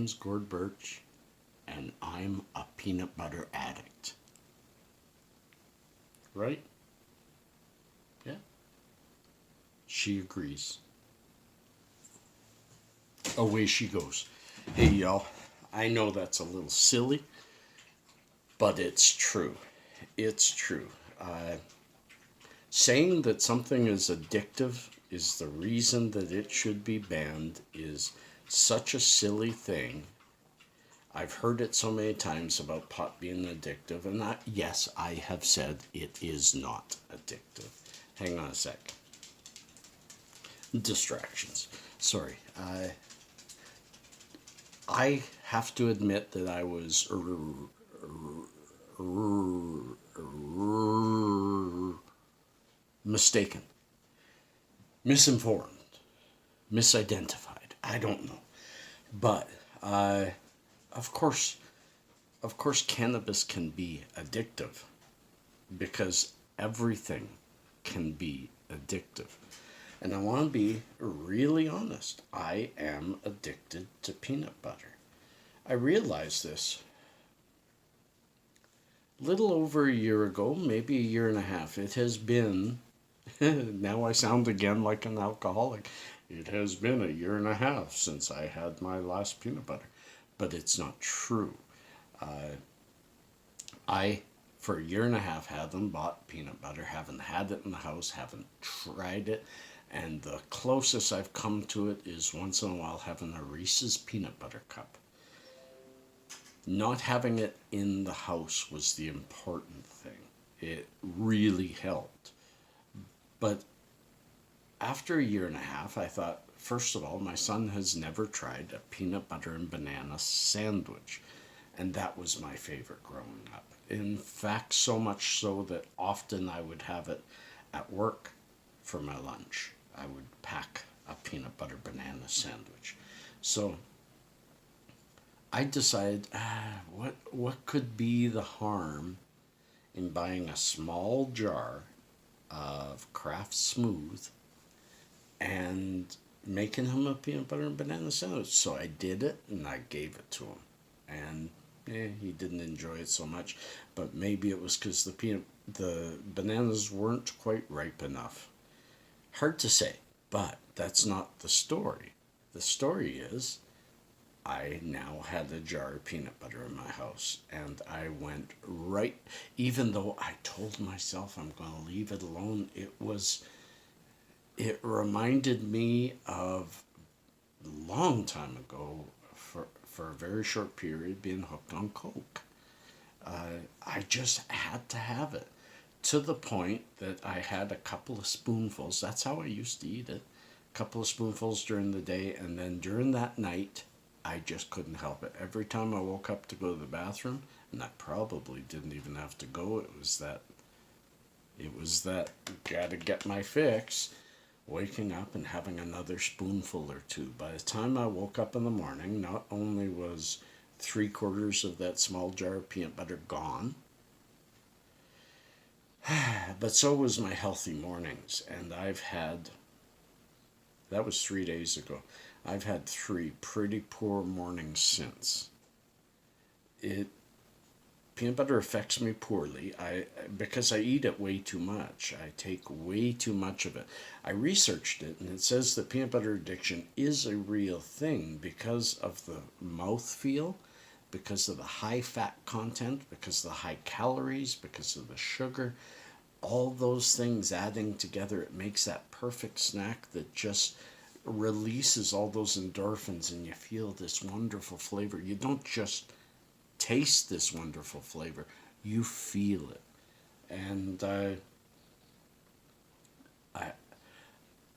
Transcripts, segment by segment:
name's Gord Birch, and I'm a peanut butter addict. Right? Yeah. She agrees. Away she goes. Hey, y'all. I know that's a little silly, but it's true. It's true. Saying that something is addictive is the reason that it should be banned is such a silly thing. I've heard it so many times about pot being addictive, and yes, I have said it is not addictive. Hang on a sec. Distractions. Sorry. I have to admit that I was mistaken, misinformed, misidentified. I don't know. But of course, cannabis can be addictive because everything can be addictive. And I want to be really honest. I am addicted to peanut butter. I realized this a little over a year ago, maybe a year and a half. It has been, now I sound again like an alcoholic. It has been a year and a half since I had my last peanut butter. But it's not true. I, for a year and a half, haven't bought peanut butter, haven't had it in the house, haven't tried it. And the closest I've come to it is once in a while having a Reese's peanut butter cup. Not having it in the house was the important thing. It really helped. But after a year and a half, I thought, first of all, my son has never tried a peanut butter and banana sandwich. And that was my favorite growing up. In fact, so much so that often I would have it at work for my lunch. I would pack a peanut butter banana sandwich. So I decided, what could be the harm in buying a small jar of Kraft Smooth and making him a peanut butter and banana sandwich. So I did it and I gave it to him. And he didn't enjoy it so much, but maybe it was because the bananas weren't quite ripe enough. Hard to say, but that's not the story. The story is I now had a jar of peanut butter in my house, and I went right, even though I told myself I'm going to leave it alone, it reminded me of a long time ago, for a very short period, being hooked on Coke. I just had to have it. To the point that I had a couple of spoonfuls. That's how I used to eat it. A couple of spoonfuls during the day, and then during that night, I just couldn't help it. Every time I woke up to go to the bathroom, and I probably didn't even have to go, it was that gotta get my fix, waking up and having another spoonful or two. By the time I woke up in the morning, not only was 3/4 of that small jar of peanut butter gone, but so was my healthy mornings. And that was 3 days ago. I've had 3 pretty poor mornings since. Peanut butter affects me poorly because I eat it way too much. I take way too much of it. I researched it, and it says that peanut butter addiction is a real thing because of the mouthfeel, because of the high fat content, because of the high calories, because of the sugar. All those things adding together, it makes that perfect snack that just releases all those endorphins, and you feel this wonderful flavor. You don't just taste this wonderful flavor, you feel it. And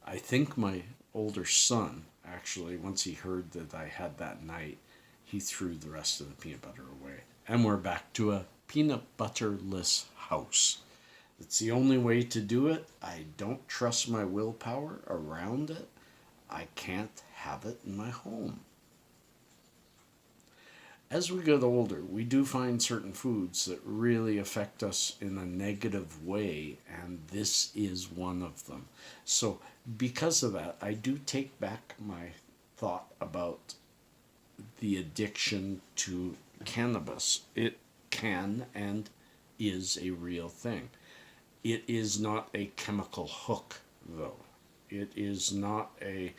I think my older son, actually, once he heard that I had that night, he threw the rest of the peanut butter away. And we're back to a peanut butterless house. It's the only way to do it. I don't trust my willpower around it. I can't have it in my home. As we get older, we do find certain foods that really affect us in a negative way, and this is one of them. So because of that, I do take back my thought about the addiction to cannabis. It can and is a real thing. It is not a chemical hook, though. It is not a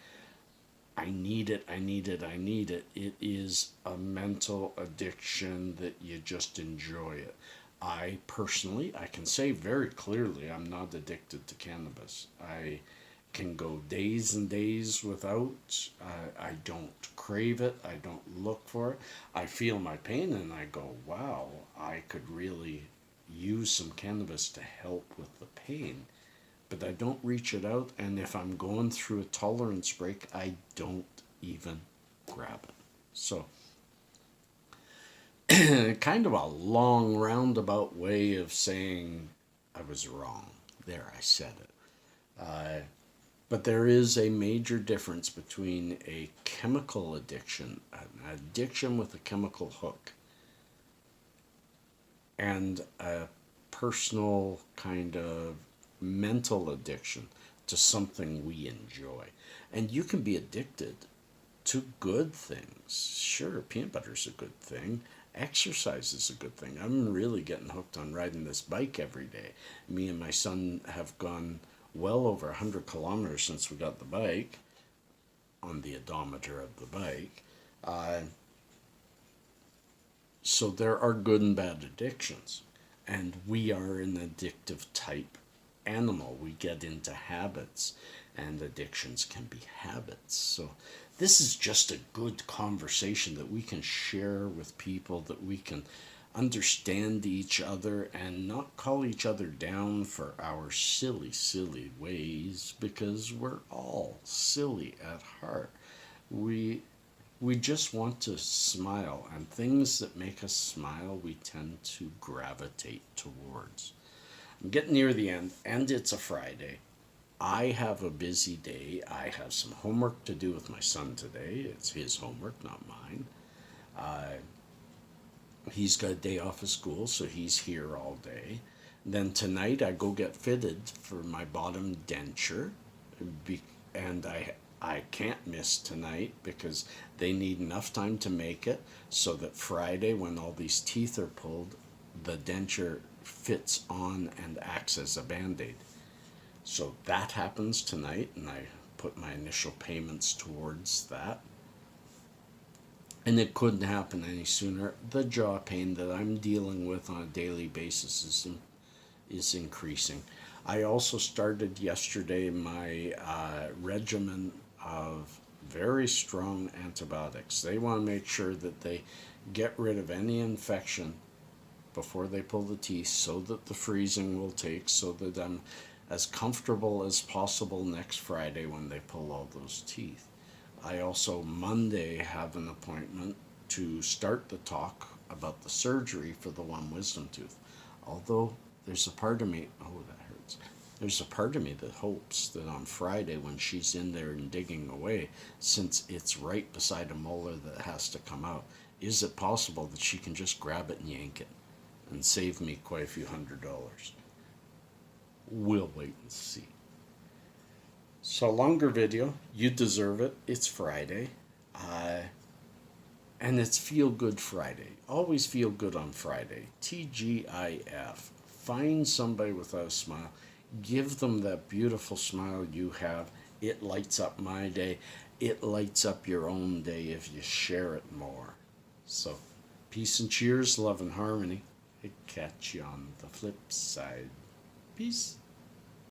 I need it, I need it, I need it. It is a mental addiction that you just enjoy it. I personally, I can say very clearly, I'm not addicted to cannabis. I can go days and days without. I don't crave it. I don't look for it. I feel my pain and I go, wow, I could really use some cannabis to help with the pain. But I don't reach it out, and if I'm going through a tolerance break, I don't even grab it. So, kind of a long roundabout way of saying I was wrong. There, I said it. But there is a major difference between a chemical addiction, an addiction with a chemical hook, and a personal kind of mental addiction to something we enjoy. And you can be addicted to good things. Sure, peanut butter is a good thing. Exercise is a good thing. I'm really getting hooked on riding this bike every day. Me and my son have gone well over 100 kilometers since we got the bike, on the odometer of the bike. So there are good and bad addictions. And we are an addictive type animal. We get into habits, and addictions can be habits. So this is just a good conversation that we can share with people, that we can understand each other and not call each other down for our silly ways, because we're all silly at heart. We just want to smile, and things that make us smile we tend to gravitate towards. I'm getting near the end, and it's a Friday. I have a busy day. I have some homework to do with my son today. It's his homework, not mine. He's got a day off of school, so he's here all day. Then tonight I go get fitted for my bottom denture, and I can't miss tonight because they need enough time to make it so that Friday, when all these teeth are pulled, the denture fits on and acts as a band-aid. So that happens tonight, and I put my initial payments towards that. And it couldn't happen any sooner. The jaw pain that I'm dealing with on a daily basis is increasing. I also started yesterday my regimen of very strong antibiotics. They want to make sure that they get rid of any infection before they pull the teeth, so that the freezing will take, so that I'm as comfortable as possible next Friday when they pull all those teeth. I also Monday have an appointment to start the talk about the surgery for the one wisdom tooth. Although there's a part of me, oh that hurts, there's a part of me that hopes that on Friday when she's in there and digging away, since it's right beside a molar that has to come out, is it possible that she can just grab it and yank it and save me quite a few $100s? We'll wait and see. So longer video, you deserve it. It's Friday. And it's Feel Good Friday. Always feel good on Friday. TGIF. Find somebody without a smile. Give them that beautiful smile you have. It lights up my day. It lights up your own day if you share it more. So, peace and cheers, love and harmony. Catch you on the flip side. Peace.